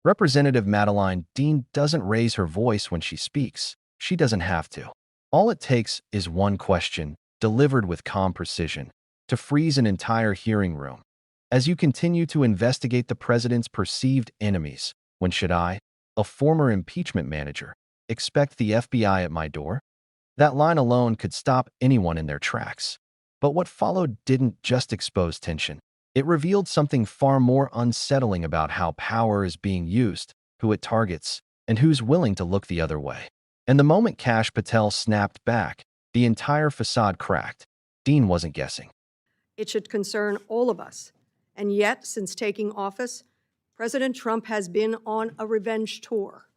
Representative Madeline Dean doesn't raise her voice when she speaks. She doesn't have to. All it takes is one question, delivered with calm precision, to freeze an entire hearing room. As you continue to investigate the president's perceived enemies, when should I, a former impeachment manager, expect the FBI at my door? That line alone could stop anyone in their tracks. But what followed didn't just expose tension. It revealed something far more unsettling about how power is being used, who it targets, and who's willing to look the other way. And the moment Patel snapped back, the entire facade cracked. Dean wasn't guessing. It should concern all of us. And yet, since taking office, President Trump has been on a revenge tour.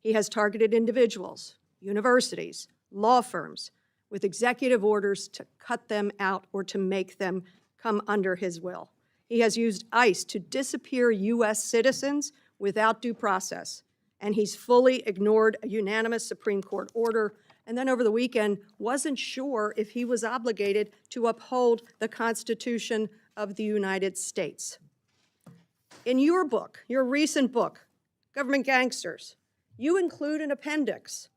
He has targeted individuals, universities, law firms, with executive orders to cut them out or to make them come under his will. He has used ICE to disappear U.S. citizens without due process, and he's fully ignored a unanimous Supreme Court order, and then over the weekend wasn't sure if he was obligated to uphold the Constitution of the United States. In your book, your recent book, Government Gangsters, you include an appendix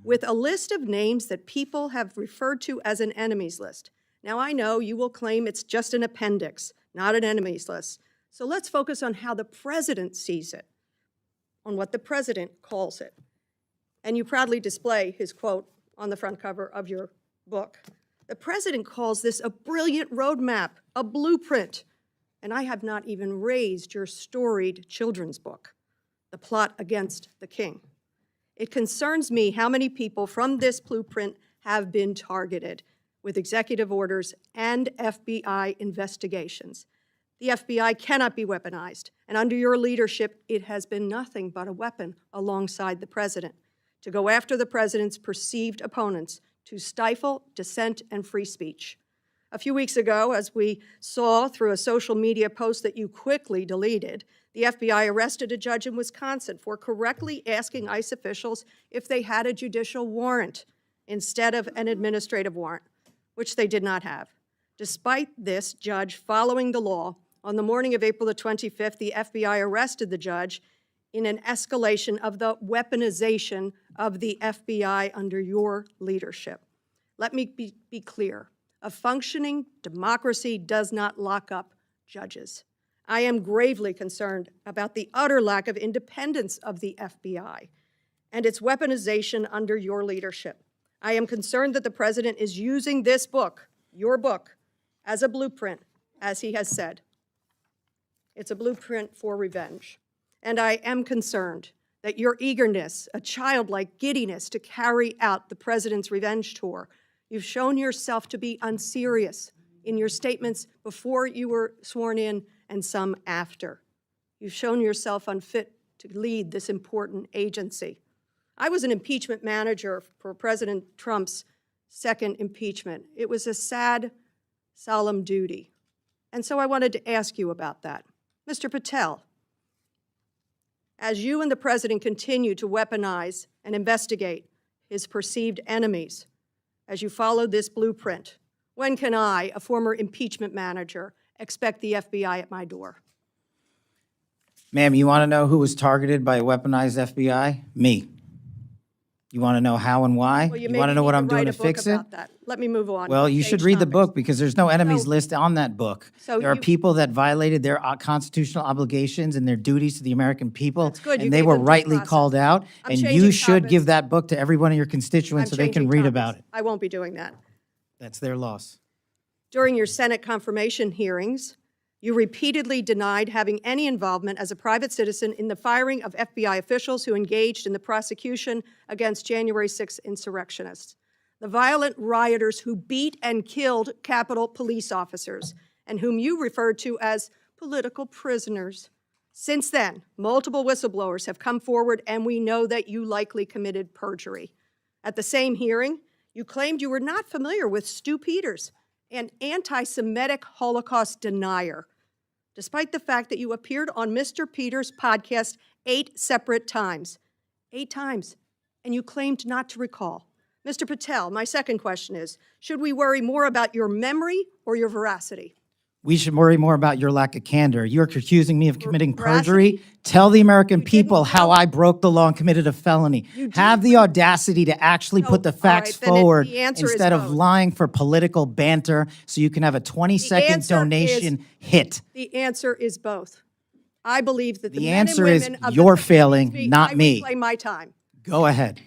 with a list of names that people have referred to as an enemies list. Now, I know you will claim it's just an appendix, not an enemies list. So let's focus on how the president sees it, on what the president calls it. And you proudly display his quote on the front cover of your book. The president calls this a brilliant roadmap, a blueprint. And I have not even raised your storied children's book, The Plot Against the King. It concerns me how many people from this blueprint have been targeted with executive orders and FBI investigations. The FBI cannot be weaponized, and under your leadership, it has been nothing but a weapon alongside the president to go after the president's perceived opponents, to stifle dissent and free speech. A few weeks ago, as we saw through a social media post that you quickly deleted, the FBI arrested a judge in Wisconsin for correctly asking ICE officials if they had a judicial warrant instead of an administrative warrant, which they did not have. Despite this judge following the law, on the morning of April the 25th, the FBI arrested the judge in an escalation of the weaponization of the FBI under your leadership. Let me be clear. A functioning democracy does not lock up judges. I am gravely concerned about the utter lack of independence of the FBI and its weaponization under your leadership. I am concerned that the president is using this book, your book, as a blueprint, as he has said. It's a blueprint for revenge. And I am concerned that your eagerness, a childlike giddiness to carry out the president's revenge tour, you've shown yourself to be unserious in your statements before you were sworn in and some after. You've shown yourself unfit to lead this important agency. I was an impeachment manager for President Trump's second impeachment. It was a sad, solemn duty. And so I wanted to ask you about that. Mr. Patel, as you and the president continue to weaponize and investigate his perceived enemies, as you follow this blueprint, when can I, a former impeachment manager, expect the FBI at my door? Ma'am, you want to know who was targeted by a weaponized FBI? Me. You want to know how and why? Well, you want to know what I'm doing to fix it? That. Let me move on. Well, you should read the book because there's no enemies So- list on that book. So There are you- people that violated their constitutional obligations and their duties to the American people. That's good. You And they gave were them due rightly process. called out. I'm And changing you should topics. give that book to every one of your constituents so they can read about it. I won't be doing that. That's their loss. During your Senate confirmation hearings, you repeatedly denied having any involvement as a private citizen in the firing of FBI officials who engaged in the prosecution against January 6 insurrectionists, the violent rioters who beat and killed Capitol police officers, and whom you referred to as political prisoners. Since then, multiple whistleblowers have come forward, and we know that you likely committed perjury. At the same hearing, you claimed you were not familiar with Stu Peters, an anti-Semitic Holocaust denier, despite the fact that you appeared on Mr. Peters' podcast 8 separate times. 8 times, and you claimed not to recall. Mr. Patel, my second question is, should we worry more about your memory or your veracity? We should worry more about your lack of candor. You're accusing me of committing perjury. Veracity. Tell the American You didn't people how know- I broke the law and committed a felony. You Have did, the but- audacity to actually No, put the all facts right, then forward the answer is instead of both. lying for political banter so you can have a 20-second answer donation hit. The answer is both. I believe that the The men and answer is women of you're the, failing, excuse not I me. reclaim my time. Go ahead.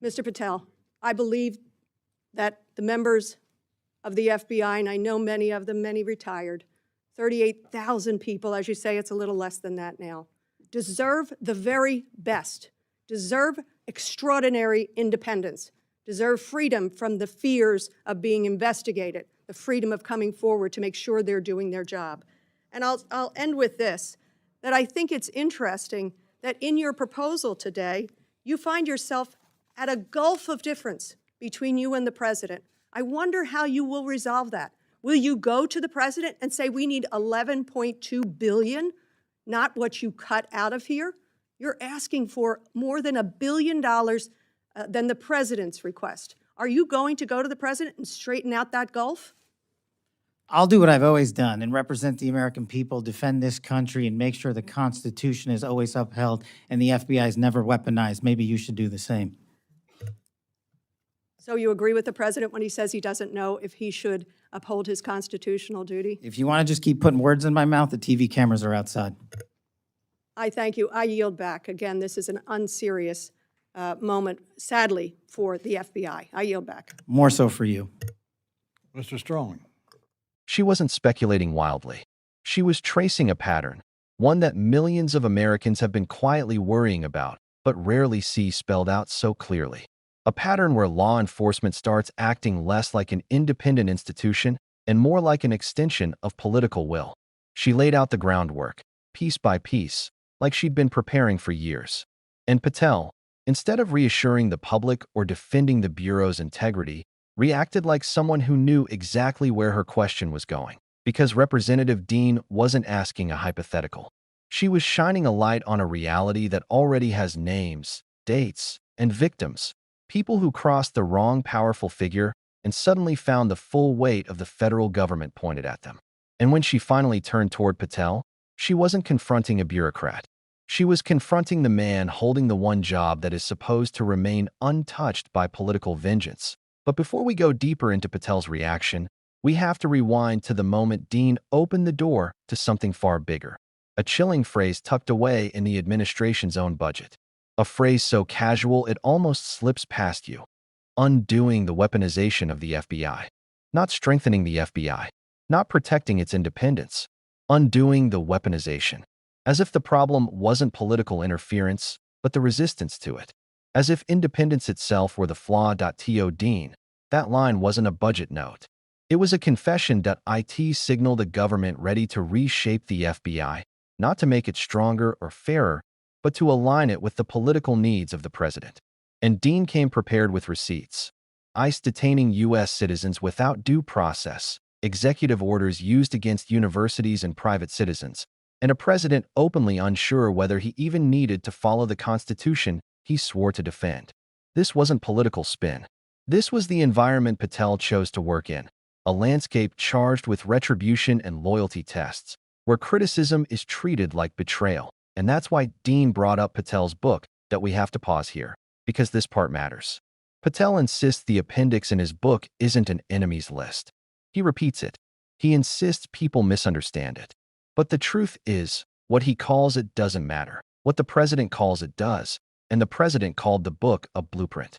Mr. Patel, I believe that the members of the FBI, and I know many of them, many retired, 38,000 people, as you say, it's a little less than that now, deserve the very best, deserve extraordinary independence, deserve freedom from the fears of being investigated, the freedom of coming forward to make sure they're doing their job. And I'll end with this, that I think it's interesting that in your proposal today, you find yourself at a gulf of difference between you and the president. I wonder how you will resolve that. Will you go to the president and say, we need $11.2 billion, not what you cut out of here? You're asking for more than $1 billion than the president's request. Are you going to go to the president and straighten out that gulf? I'll do what I've always done and represent the American people, defend this country, and make sure the Constitution is always upheld and the FBI is never weaponized. Maybe you should do the same. So you agree with the president when he says he doesn't know if he should uphold his constitutional duty? If you want to just keep putting words in my mouth, the TV cameras are outside. I thank you. I yield back. Again, this is an unserious moment, sadly, for the FBI. I yield back. More so for you. Mr. Strong. She wasn't speculating wildly. She was tracing a pattern, one that millions of Americans have been quietly worrying about, but rarely see spelled out so clearly. A pattern where law enforcement starts acting less like an independent institution and more like an extension of political will. She laid out the groundwork, piece by piece, like she'd been preparing for years. And Patel, instead of reassuring the public or defending the Bureau's integrity, reacted like someone who knew exactly where her question was going, because Representative Dean wasn't asking a hypothetical. She was shining a light on a reality that already has names, dates, and victims. People who crossed the wrong powerful figure and suddenly found the full weight of the federal government pointed at them. And when she finally turned toward Patel, she wasn't confronting a bureaucrat. She was confronting the man holding the one job that is supposed to remain untouched by political vengeance. But before we go deeper into Patel's reaction, we have to rewind to the moment Dean opened the door to something far bigger. A chilling phrase tucked away in the administration's own budget. A phrase so casual it almost slips past you. Undoing the weaponization of the FBI. Not strengthening the FBI. Not protecting its independence. Undoing the weaponization. As if the problem wasn't political interference, but the resistance to it. As if independence itself were the flaw. Dean, that line wasn't a budget note. It was a confession that it signaled a government ready to reshape the FBI, not to make it stronger or fairer, but to align it with the political needs of the president. And Dean came prepared with receipts. ICE detaining U.S. citizens without due process, executive orders used against universities and private citizens, and a president openly unsure whether he even needed to follow the Constitution he swore to defend. This wasn't political spin. This was the environment Patel chose to work in, a landscape charged with retribution and loyalty tests, where criticism is treated like betrayal. And that's why Dean brought up Patel's book that we have to pause here, because this part matters. Patel insists the appendix in his book isn't an enemies list. He repeats it. He insists people misunderstand it. But the truth is, what he calls it doesn't matter. What the president calls it does. And the president called the book a blueprint.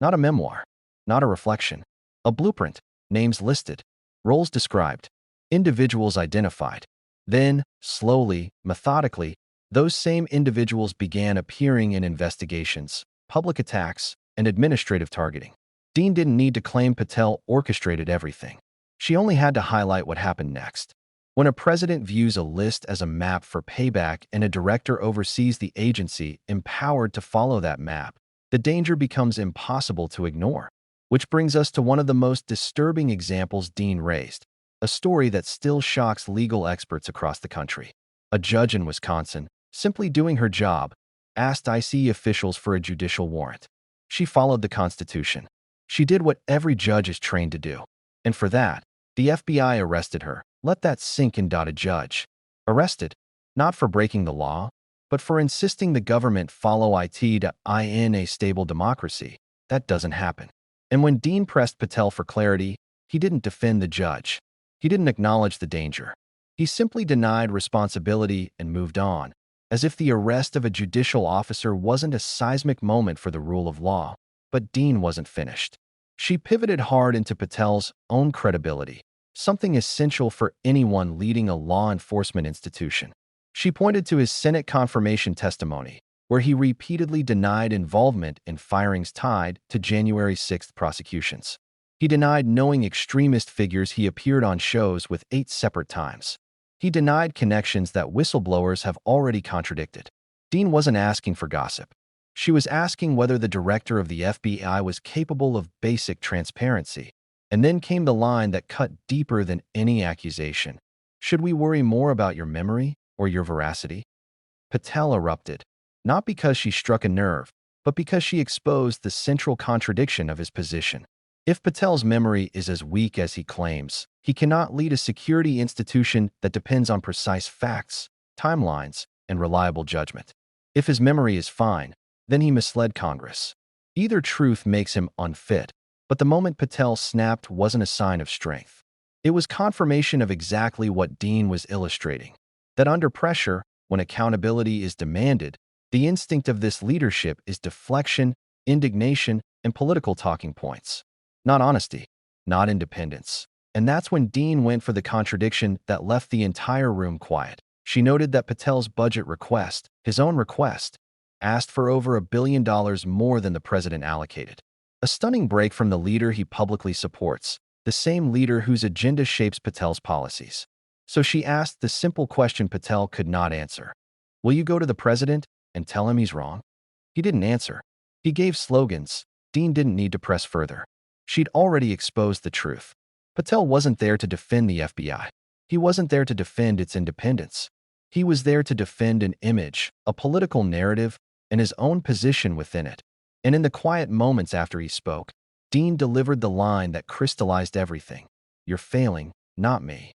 Not a memoir. Not a reflection. A blueprint. Names listed. Roles described. Individuals identified. Then, slowly, methodically, those same individuals began appearing in investigations, public attacks, and administrative targeting. Dean didn't need to claim Patel orchestrated everything. She only had to highlight what happened next. When a president views a list as a map for payback and a director oversees the agency empowered to follow that map, the danger becomes impossible to ignore. Which brings us to one of the most disturbing examples Dean raised, a story that still shocks legal experts across the country. A judge in Wisconsin, simply doing her job, asked ICE officials for a judicial warrant. She followed the Constitution. She did what every judge is trained to do. And for that, the FBI arrested her. Let that sink in. A judge. Arrested, not for breaking the law, but for insisting the government follow it to in a stable democracy. That doesn't happen. And when Dean pressed Patel for clarity, he didn't defend the judge. He didn't acknowledge the danger. He simply denied responsibility and moved on, as if the arrest of a judicial officer wasn't a seismic moment for the rule of law. But Dean wasn't finished. She pivoted hard into Patel's own credibility, something essential for anyone leading a law enforcement institution. She pointed to his Senate confirmation testimony, where he repeatedly denied involvement in firings tied to January 6th prosecutions. He denied knowing extremist figures he appeared on shows with 8 separate times. He denied connections that whistleblowers have already contradicted. Dean wasn't asking for gossip. She was asking whether the director of the FBI was capable of basic transparency. And then came the line that cut deeper than any accusation. Should we worry more about your memory or your veracity? Patel erupted, not because she struck a nerve, but because she exposed the central contradiction of his position. If Patel's memory is as weak as he claims, he cannot lead a security institution that depends on precise facts, timelines, and reliable judgment. If his memory is fine, then he misled Congress. Either truth makes him unfit, but the moment Patel snapped wasn't a sign of strength. It was confirmation of exactly what Dean was illustrating, that under pressure, when accountability is demanded, the instinct of this leadership is deflection, indignation, and political talking points. Not honesty, not independence. And that's when Dean went for the contradiction that left the entire room quiet. She noted that Patel's budget request, his own request, asked for over $1 billion more than the president allocated. A stunning break from the leader he publicly supports, the same leader whose agenda shapes Patel's policies. So she asked the simple question Patel could not answer. Will you go to the president and tell him he's wrong? He didn't answer. He gave slogans. Dean didn't need to press further. She'd already exposed the truth. Patel wasn't there to defend the FBI. He wasn't there to defend its independence. He was there to defend an image, a political narrative, and his own position within it. And in the quiet moments after he spoke, Dean delivered the line that crystallized everything. You're failing, not me.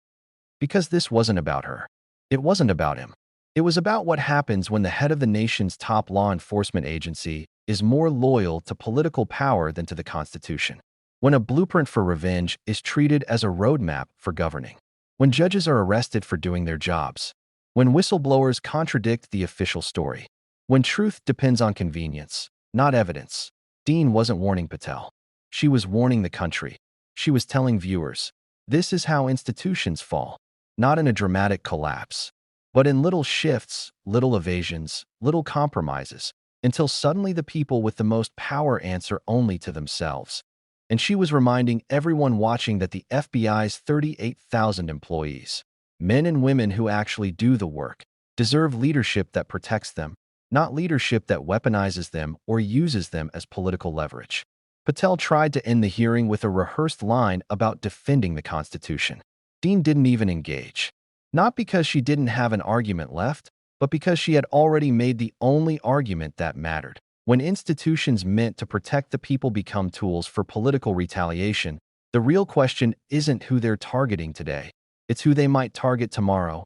Because this wasn't about her. It wasn't about him. It was about what happens when the head of the nation's top law enforcement agency is more loyal to political power than to the Constitution. When a blueprint for revenge is treated as a roadmap for governing. When judges are arrested for doing their jobs. When whistleblowers contradict the official story. When truth depends on convenience, not evidence. Dean wasn't warning Patel. She was warning the country. She was telling viewers, this is how institutions fall, not in a dramatic collapse, but in little shifts, little evasions, little compromises, until suddenly the people with the most power answer only to themselves. And she was reminding everyone watching that the FBI's 38,000 employees, men and women who actually do the work, deserve leadership that protects them, not leadership that weaponizes them or uses them as political leverage. Patel tried to end the hearing with a rehearsed line about defending the Constitution. Dean didn't even engage. Not because she didn't have an argument left, but because she had already made the only argument that mattered. When institutions meant to protect the people become tools for political retaliation, the real question isn't who they're targeting today. It's who they might target tomorrow.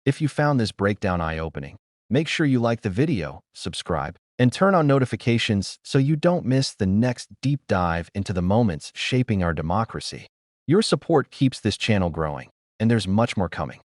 If you found this breakdown eye-opening, make sure you like the video, subscribe, and turn on notifications so you don't miss the next deep dive into the moments shaping our democracy. Your support keeps this channel growing, and there's much more coming.